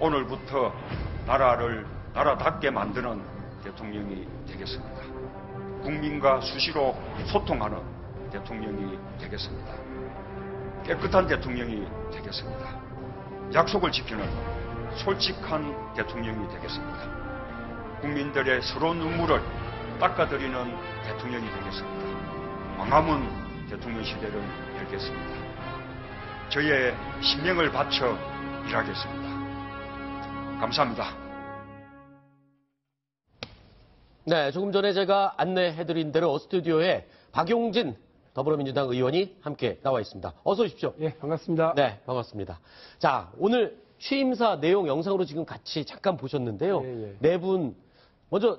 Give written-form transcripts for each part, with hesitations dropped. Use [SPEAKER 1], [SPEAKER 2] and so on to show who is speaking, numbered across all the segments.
[SPEAKER 1] 오늘부터 나라를 나라답게 만드는 대통령이 되겠습니다. 국민과 수시로 소통하는 대통령이 되겠습니다. 깨끗한 대통령이 되겠습니다. 약속을 지키는 솔직한 대통령이 되겠습니다. 국민들의 서러운 눈물을 닦아드리는 대통령이 되겠습니다. 광화문 대통령 시대를 열겠습니다. 저의 신명을 바쳐 일하겠습니다. 감사합니다.
[SPEAKER 2] 네, 조금 전에 제가 안내해드린 대로 스튜디오에 박용진 더불어민주당 의원이 함께 나와 있습니다. 어서 오십시오.
[SPEAKER 3] 예, 반갑습니다.
[SPEAKER 2] 네, 반갑습니다. 자, 오늘 취임사 내용 영상으로 지금 같이 잠깐 보셨는데요.
[SPEAKER 3] 예.
[SPEAKER 2] 네 분, 먼저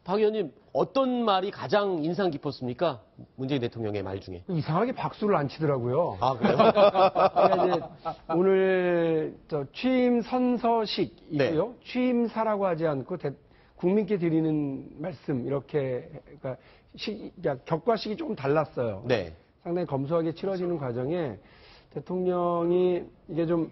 [SPEAKER 2] 박 의원님 어떤 말이 가장 인상 깊었습니까? 문재인 대통령의 말 중에.
[SPEAKER 3] 이상하게 박수를 안 치더라고요.
[SPEAKER 2] 아, 그래요?
[SPEAKER 3] 그러니까 이제 오늘 취임 선서식이고요.
[SPEAKER 2] 네.
[SPEAKER 3] 취임사라고 하지 않고 국민께 드리는 말씀 이렇게 그러니까 격과식이 조금 달랐어요.
[SPEAKER 2] 네.
[SPEAKER 3] 상당히 검소하게 치러지는 과정에 대통령이 이게 좀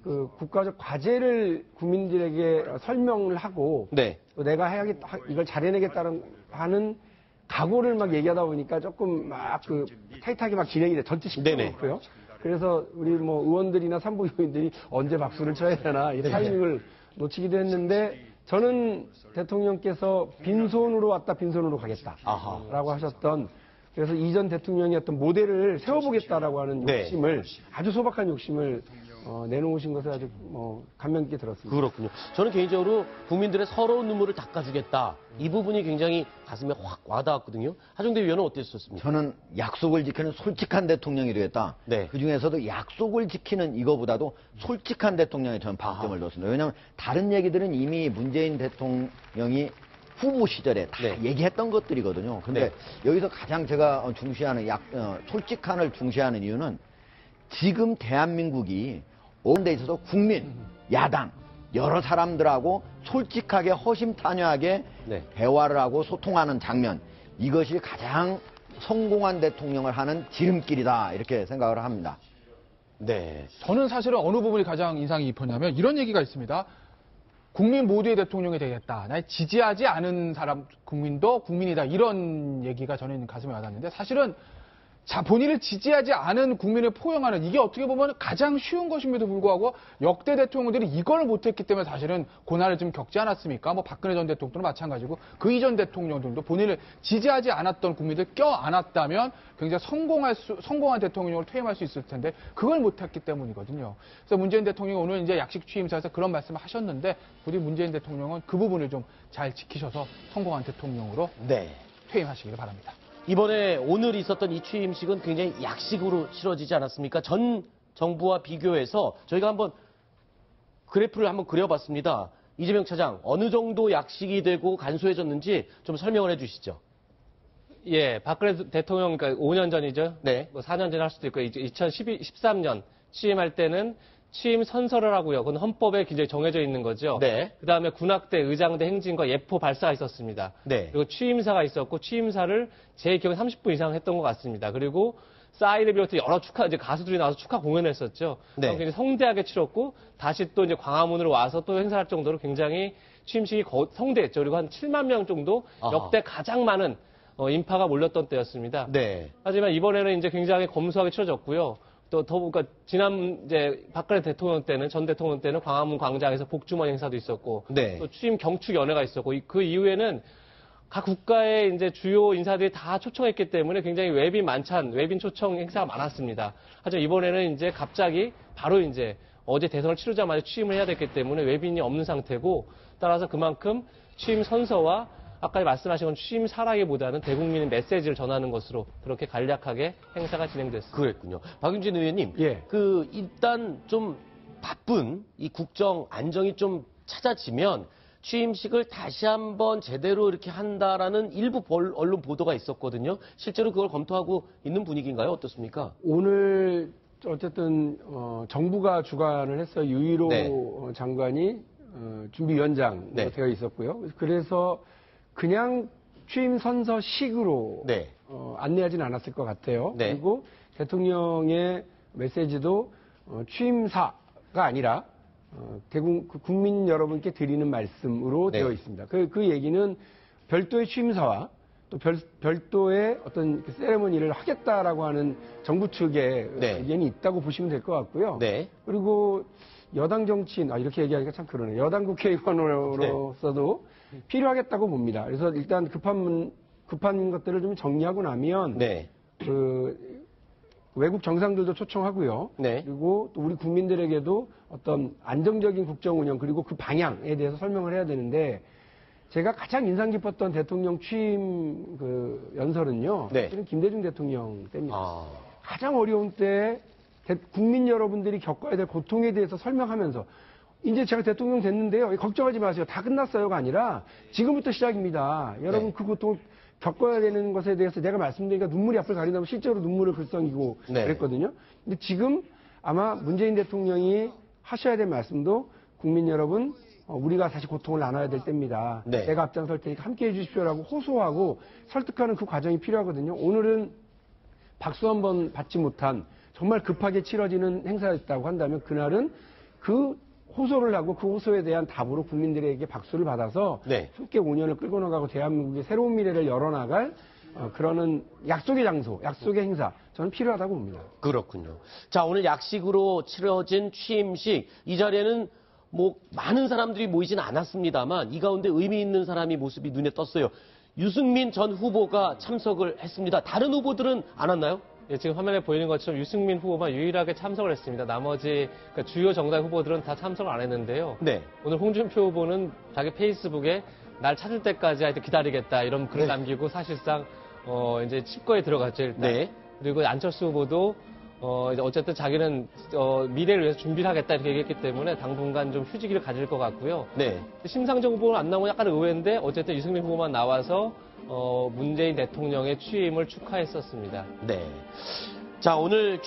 [SPEAKER 3] 그 국가적 과제를 국민들에게 설명을 하고
[SPEAKER 2] 네.
[SPEAKER 3] 또 내가 해야겠다 이걸 잘해내겠다는 하는 각오를 막 얘기하다 보니까 조금 막 그 타이트하게 막 진행이 돼 전체 시끄럽고요. 그래서 우리 뭐 의원들이나 산부 의원들이 언제 박수를 쳐야 되나 이 타이밍을 놓치기도 했는데 저는 대통령께서 빈손으로 왔다 빈손으로 가겠다라고 하셨던 그래서 이전 대통령의 어떤 모델을 세워보겠다라고 하는 욕심을 아주 소박한 욕심을 내놓으신 것을 아주 감명 깊게 들었습니다.
[SPEAKER 2] 그렇군요. 저는 개인적으로 국민들의 서러운 눈물을 닦아주겠다. 이 부분이 굉장히 가슴에 확 와닿았거든요. 하정대 위원은 어땠었습니까?
[SPEAKER 4] 저는 약속을 지키는 솔직한 대통령이 되겠다.
[SPEAKER 2] 네.
[SPEAKER 4] 그중에서도 약속을 지키는 이거보다도 솔직한 대통령에 저는 방점을 뒀습니다. 왜냐하면 다른 얘기들은 이미 문재인 대통령이 후보 시절에 다 얘기했던 것들이거든요. 근데 여기서 가장 제가 중시하는 솔직한을 중시하는 이유는 지금 대한민국이 어느 데 있어서 국민, 야당, 여러 사람들하고 솔직하게 허심탄회하게 대화를 하고 소통하는 장면 이것이 가장 성공한 대통령을 하는 지름길이다 이렇게 생각을 합니다.
[SPEAKER 5] 네, 저는 사실은 어느 부분이 가장 인상이 깊었냐면 이런 얘기가 있습니다. 국민 모두의 대통령이 되겠다. 날 지지하지 않은 사람 국민도 국민이다. 이런 얘기가 저는 가슴에 와닿는데 사실은 본인을 지지하지 않은 국민을 포용하는 이게 어떻게 보면 가장 쉬운 것임에도 불구하고 역대 대통령들이 이걸 못했기 때문에 사실은 고난을 좀 겪지 않았습니까? 뭐 박근혜 전 대통령도 마찬가지고 그 이전 대통령들도 본인을 지지하지 않았던 국민들 껴안았다면 굉장히 성공한 대통령을 퇴임할 수 있을 텐데 그걸 못했기 때문이거든요. 그래서 문재인 대통령이 오늘 이제 약식 취임사에서 그런 말씀을 하셨는데 부디 문재인 대통령은 그 부분을 좀 잘 지키셔서 성공한 대통령으로 퇴임하시기를 바랍니다.
[SPEAKER 2] 이번에 오늘 있었던 이 취임식은 굉장히 약식으로 치러지지 않았습니까? 전 정부와 비교해서 저희가 한번 그래프를 한번 그려봤습니다. 이재명 차장, 어느 정도 약식이 되고 간소해졌는지 좀 설명을 해주시죠.
[SPEAKER 6] 예, 박근혜 대통령, 그러니까 5년 전이죠.
[SPEAKER 2] 네.
[SPEAKER 6] 뭐 4년 전에 할 수도 있고, 2013년 취임할 때는 취임 선서를 하고요. 그건 헌법에 굉장히 정해져 있는 거죠.
[SPEAKER 2] 네.
[SPEAKER 6] 그 다음에 군악대, 의장대, 행진과 예포 발사가 있었습니다.
[SPEAKER 2] 네.
[SPEAKER 6] 그리고 취임사가 있었고, 취임사를 제 기억에 30분 이상 했던 것 같습니다. 그리고 싸이를 비롯해 여러 이제 가수들이 나와서 축하 공연을 했었죠.
[SPEAKER 2] 네.
[SPEAKER 6] 굉장히 성대하게 치렀고, 다시 또 이제 광화문으로 와서 또 행사할 정도로 굉장히 취임식이 성대했죠. 그리고 한 7만 명 정도 역대 가장 많은 인파가 몰렸던 때였습니다.
[SPEAKER 2] 네.
[SPEAKER 6] 하지만 이번에는 이제 굉장히 검소하게 치러졌고요. 또 그러니까 지난 이제 박근혜 대통령 때는 전 대통령 때는 광화문 광장에서 복주머니 행사도 있었고 또 취임 경축 연회가 있었고 그 이후에는 각 국가의 이제 주요 인사들이 다 초청했기 때문에 굉장히 외빈 만찬, 외빈 초청 행사가 많았습니다. 하지만 이번에는 이제 갑자기 바로 이제 어제 대선을 치르자마자 취임을 해야 됐기 때문에 외빈이 없는 상태고 따라서 그만큼 취임 선서와 아까 말씀하신 건 취임사라기보다는 대국민의 메시지를 전하는 것으로 그렇게 간략하게 행사가 진행됐습니다.
[SPEAKER 2] 그랬군요. 박윤진 의원님,
[SPEAKER 3] 예.
[SPEAKER 2] 일단 좀 바쁜 이 국정 안정이 좀 찾아지면 취임식을 다시 한번 제대로 이렇게 한다라는 일부 언론 보도가 있었거든요. 실제로 그걸 검토하고 있는 분위기인가요? 어떻습니까?
[SPEAKER 3] 오늘 어쨌든 정부가 주관을 했어요. 유일호 장관이 준비위원장 되어 있었고요. 그래서 그냥 취임 선서식으로 안내하지는 않았을 것 같아요. 그리고 대통령의 메시지도 취임사가 아니라 국민 여러분께 드리는 말씀으로
[SPEAKER 2] 네.
[SPEAKER 3] 되어 있습니다. 그 얘기는 별도의 취임사와 또 별도의 어떤 세레머니를 하겠다라고 하는 정부 측의
[SPEAKER 2] 네.
[SPEAKER 3] 의견이 있다고 보시면 될 것 같고요.
[SPEAKER 2] 네.
[SPEAKER 3] 그리고 여당 정치인, 이렇게 얘기하기가 참 그러네. 여당 국회의원으로서도 필요하겠다고 봅니다. 그래서 일단 급한 것들을 좀 정리하고 나면
[SPEAKER 2] 네.
[SPEAKER 3] 외국 정상들도 초청하고요.
[SPEAKER 2] 네.
[SPEAKER 3] 그리고 또 우리 국민들에게도 어떤 안정적인 국정 운영 그리고 그 방향에 대해서 설명을 해야 되는데 제가 가장 인상 깊었던 대통령 취임 연설은요.
[SPEAKER 2] 네.
[SPEAKER 3] 사실은 김대중 대통령 때입니다.
[SPEAKER 2] 아.
[SPEAKER 3] 가장 어려운 때 국민 여러분들이 겪어야 될 고통에 대해서 설명하면서 이제 제가 대통령 됐는데요. 걱정하지 마세요. 다 끝났어요가 아니라 지금부터 시작입니다. 여러분
[SPEAKER 2] 네.
[SPEAKER 3] 그 고통을 겪어야 되는 것에 대해서 내가 말씀드리니까 눈물이 앞을 가린다면 실제로 눈물을 글썽이고
[SPEAKER 2] 네.
[SPEAKER 3] 그랬거든요. 근데 지금 아마 문재인 대통령이 하셔야 될 말씀도 국민 여러분 우리가 다시 고통을 나눠야 될 때입니다.
[SPEAKER 2] 네.
[SPEAKER 3] 내가 앞장설 테니까 함께해 주십시오라고 호소하고 설득하는 그 과정이 필요하거든요. 오늘은 박수 한번 받지 못한 정말 급하게 치러지는 행사였다고 한다면 그날은 그 호소를 하고 그 호소에 대한 답으로 국민들에게 박수를 받아서
[SPEAKER 2] 네.
[SPEAKER 3] 함께 5년을 끌고 나가고 대한민국의 새로운 미래를 열어나갈 그러는 약속의 장소, 약속의 행사 저는 필요하다고 봅니다.
[SPEAKER 2] 그렇군요. 자, 오늘 약식으로 치러진 취임식 이 자리에는 뭐 많은 사람들이 모이진 않았습니다만 이 가운데 의미 있는 사람이 모습이 눈에 떴어요. 유승민 전 후보가 참석을 했습니다. 다른 후보들은 안 왔나요?
[SPEAKER 6] 예, 지금 화면에 보이는 것처럼 유승민 후보만 유일하게 참석을 했습니다. 나머지 그러니까 주요 정당 후보들은 다 참석을 안 했는데요.
[SPEAKER 2] 네.
[SPEAKER 6] 오늘 홍준표 후보는 자기 페이스북에 날 찾을 때까지 하여튼 기다리겠다 이런 글을 남기고 사실상 이제 칩거에 들어갔죠 일단.
[SPEAKER 2] 네.
[SPEAKER 6] 그리고 안철수 후보도 이제 어쨌든 자기는 미래를 위해서 준비를 하겠다 이렇게 얘기했기 때문에 당분간 좀 휴지기를 가질 것 같고요.
[SPEAKER 2] 네.
[SPEAKER 6] 심상정 후보는 안 나오면 약간 의외인데 어쨌든 유승민 후보만 나와서 문재인 대통령의 취임을 축하했었습니다.
[SPEAKER 2] 네. 자, 오늘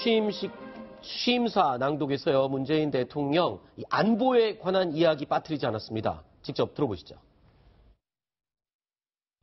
[SPEAKER 2] 취임사 낭독에서요, 문재인 대통령 이 안보에 관한 이야기 빠뜨리지 않았습니다. 직접 들어보시죠.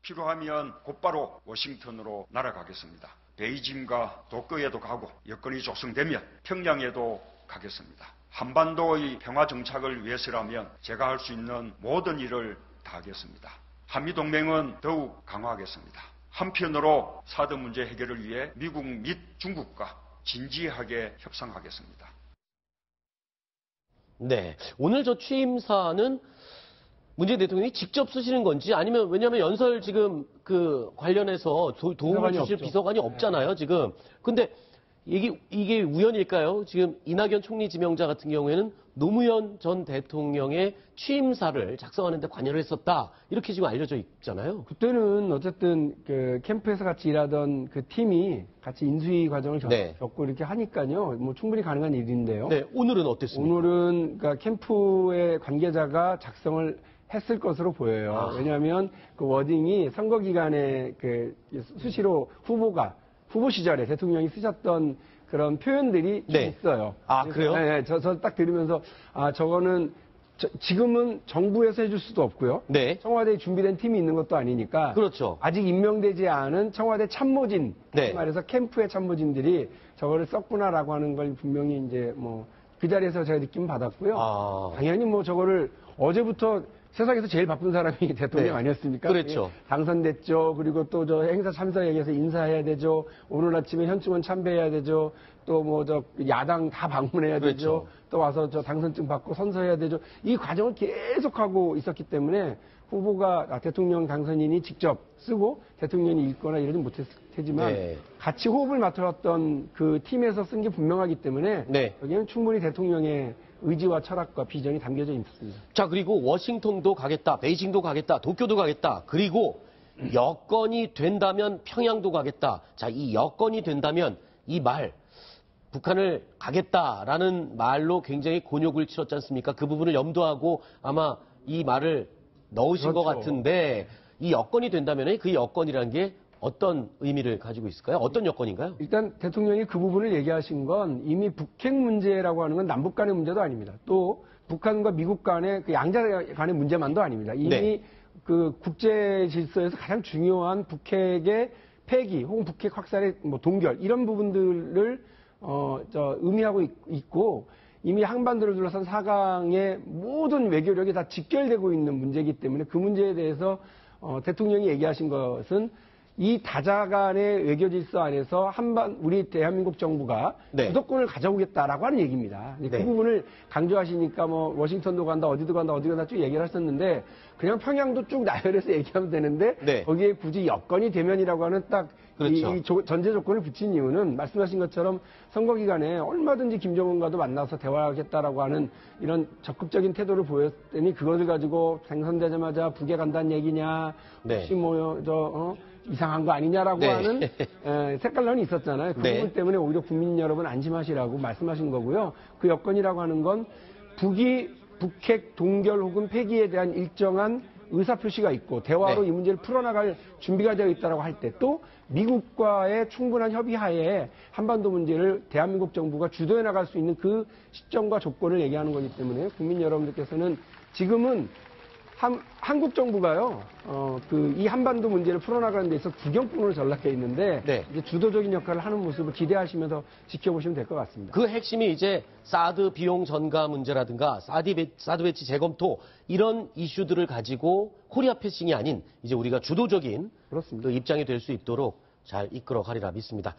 [SPEAKER 1] 필요하면 곧바로 워싱턴으로 날아가겠습니다. 베이징과 도쿄에도 가고 여건이 조성되면 평양에도 가겠습니다. 한반도의 평화 정착을 위해서라면 제가 할 수 있는 모든 일을 다하겠습니다. 한미동맹은 더욱 강화하겠습니다. 한편으로 사드 문제 해결을 위해 미국 및 중국과 진지하게 협상하겠습니다.
[SPEAKER 2] 네. 오늘 저 취임사는 문재인 대통령이 직접 쓰시는 건지 아니면 왜냐하면 연설 지금 관련해서 도움을 주실 비서관이 없잖아요, 지금. 근데 이게 우연일까요? 지금 이낙연 총리 지명자 같은 경우에는 노무현 전 대통령의 취임사를 작성하는 데 관여를 했었다. 이렇게 지금 알려져 있잖아요.
[SPEAKER 3] 그때는 어쨌든 캠프에서 같이 일하던 그 팀이 같이 인수위 과정을 겪고 이렇게 하니까요. 뭐 충분히 가능한 일인데요.
[SPEAKER 2] 네, 오늘은 어땠습니까?
[SPEAKER 3] 오늘은 그러니까 캠프의 관계자가 작성을 했을 것으로 보여요. 왜냐하면 그 워딩이 선거 기간에 수시로 후보 시절에 대통령이 쓰셨던 그런 표현들이 좀 있어요.
[SPEAKER 2] 그래요?
[SPEAKER 3] 네, 저 딱 들으면서 저거는 지금은 정부에서 해줄 수도 없고요.
[SPEAKER 2] 네.
[SPEAKER 3] 청와대에 준비된 팀이 있는 것도 아니니까.
[SPEAKER 2] 그렇죠.
[SPEAKER 3] 아직 임명되지 않은 청와대 참모진, 말해서 캠프의 참모진들이 저거를 썼구나라고 하는 걸 분명히 이제 그 자리에서 제가 느낌 받았고요. 당연히 저거를 어제부터 세상에서 제일 바쁜 사람이 대통령 아니었습니까?
[SPEAKER 2] 그렇죠.
[SPEAKER 3] 당선됐죠. 그리고 또 저 행사 참석에 의해서 인사해야 되죠. 오늘 아침에 현충원 참배해야 되죠. 또 야당 다 방문해야 되죠. 또 와서 저 당선증 받고 선서해야 되죠. 이 과정을 계속하고 있었기 때문에 후보가 대통령 당선인이 직접 쓰고 대통령이 읽거나 이러진 못했을 테지만 같이 호흡을 맡았던 그 팀에서 쓴 게 분명하기 때문에 여기는 충분히 대통령의 의지와 철학과 비전이 담겨져 있습니다.
[SPEAKER 2] 자, 그리고 워싱턴도 가겠다, 베이징도 가겠다, 도쿄도 가겠다, 그리고 여건이 된다면 평양도 가겠다. 자, 이 여건이 된다면 이 말, 북한을 가겠다라는 말로 굉장히 곤욕을 치렀지 않습니까? 그 부분을 염두하고 아마 이 말을 넣으신 것 같은데 이 여건이 된다면 그 여건이라는 게 어떤 의미를 가지고 있을까요? 어떤 여건인가요?
[SPEAKER 3] 일단 대통령이 그 부분을 얘기하신 건 이미 북핵 문제라고 하는 건 남북 간의 문제도 아닙니다. 또 북한과 미국 간의 양자 간의 문제만도 아닙니다. 이미 그 국제 질서에서 가장 중요한 북핵의 폐기 혹은 북핵 확산의 동결 이런 부분들을 의미하고 있고 이미 한반도를 둘러싼 4강의 모든 외교력이 다 직결되고 있는 문제이기 때문에 그 문제에 대해서 대통령이 얘기하신 것은 이 다자간의 외교 질서 안에서 우리 대한민국 정부가
[SPEAKER 2] 네.
[SPEAKER 3] 주도권을 가져오겠다라고 하는 얘기입니다.
[SPEAKER 2] 네.
[SPEAKER 3] 그 부분을 강조하시니까 뭐 워싱턴도 간다, 어디도 간다, 어디 간다 쭉 얘기를 하셨는데 그냥 평양도 쭉 나열해서 얘기하면 되는데
[SPEAKER 2] 네.
[SPEAKER 3] 거기에 굳이 여건이 되면이라고 하는 딱
[SPEAKER 2] 그렇죠.
[SPEAKER 3] 이 전제 조건을 붙인 이유는 말씀하신 것처럼 선거 기간에 얼마든지 김정은과도 만나서 대화하겠다라고 하는 이런 적극적인 태도를 보였더니 그것을 가지고 생선되자마자 북에 간다는 얘기냐,
[SPEAKER 2] 네.
[SPEAKER 3] 혹시 이상한 거 아니냐라고
[SPEAKER 2] 네.
[SPEAKER 3] 하는 색깔론이 있었잖아요. 그
[SPEAKER 2] 네.
[SPEAKER 3] 부분 때문에 오히려 국민 여러분 안심하시라고 말씀하신 거고요. 그 여건이라고 하는 건 북핵 동결 혹은 폐기에 대한 일정한 의사표시가 있고 대화로
[SPEAKER 2] 네.
[SPEAKER 3] 이 문제를 풀어나갈 준비가 되어 있다고 할 때 또 미국과의 충분한 협의하에 한반도 문제를 대한민국 정부가 주도해 나갈 수 있는 그 시점과 조건을 얘기하는 거기 때문에 국민 여러분들께서는 지금은 한국 정부가요, 이 한반도 문제를 풀어나가는 데 있어서 구경꾼으로 전락해 있는데,
[SPEAKER 2] 네.
[SPEAKER 3] 이제 주도적인 역할을 하는 모습을 기대하시면서 지켜보시면 될 것 같습니다.
[SPEAKER 2] 그 핵심이 이제 사드 비용 전가 문제라든가 사드 배치 재검토 이런 이슈들을 가지고 코리아 패싱이 아닌 이제 우리가 주도적인
[SPEAKER 3] 그렇습니다.
[SPEAKER 2] 그 입장이 될 수 있도록 잘 이끌어 가리라 믿습니다.